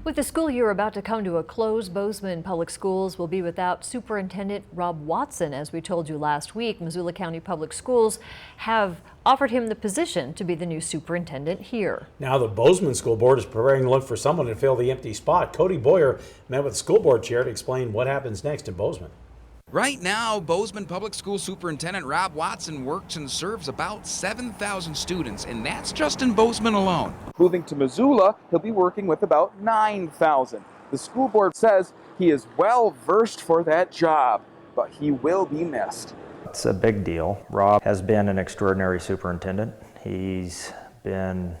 With the school year about to come to a close, Bozeman Public Schools will be without Superintendent Rob Watson. As we told you last week, Missoula County Public Schools have offered him the position to be the new superintendent here. Now the Bozeman School Board is preparing to look for someone to fill the empty spot. Cody Boyer met with the school board chair to explain what happens next in Bozeman. Right now, Bozeman Public School Superintendent Rob Watson works and serves about 7,000 students, and that's just in Bozeman alone. Moving to Missoula, he'll be working with about 9,000. The school board says he is well versed for that job, but he will be missed. It's a big deal. Rob has been an extraordinary superintendent. He's been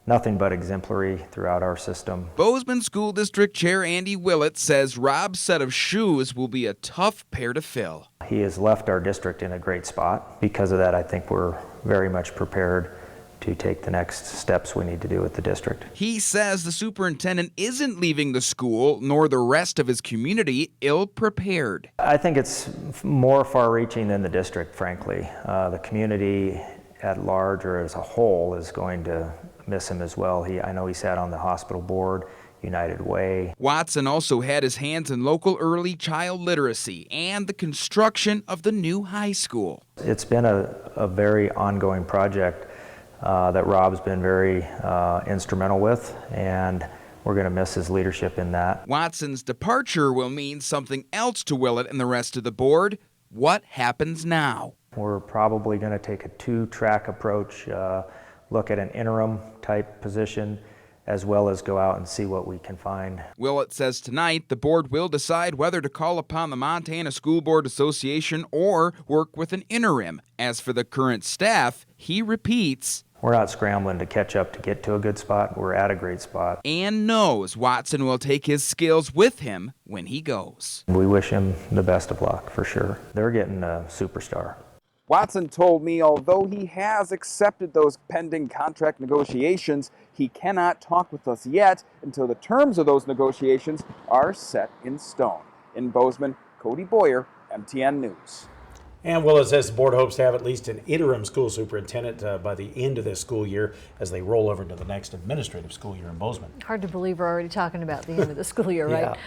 nothing but exemplary throughout our system. Bozeman School District Chair Andy Willett says Rob's set of shoes will be a tough pair to fill. He has left our district in a great spot. Because of that, I think we're very much prepared to take the next steps we need to do with the district. He says the superintendent isn't leaving the school nor the rest of his community ill-prepared. I think it's more far-reaching than the district, frankly. The community at large or as a whole is going to miss him as well. I know he sat on the hospital board, United Way. Watson also had his hands in local early child literacy and the construction of the new high school. It's been a very ongoing project that Rob's been very instrumental with, and we're going to miss his leadership in that. Watson's departure will mean something else to Willett and the rest of the board. What happens now? We're probably going to take a two-track approach, look at an interim type position, as well as go out and see what we can find. Willett says tonight the board will decide whether to call upon the Montana School Board Association or work with an interim. As for the current staff, he repeats, we're not scrambling to catch up to get to a good spot. We're at a great spot. And knows Watson will take his skills with him when he goes. We wish him the best of luck, for sure. They're getting a superstar. Watson told me although he has accepted those pending contract negotiations, he cannot talk with us yet until the terms of those negotiations are set in stone. In Bozeman, Cody Boyer, MTN News. And Willis says the board hopes to have at least an interim school superintendent by the end of this school year as they roll over to the next administrative school year in Bozeman. Hard to believe we're already talking about the end of the school year, right? Yeah.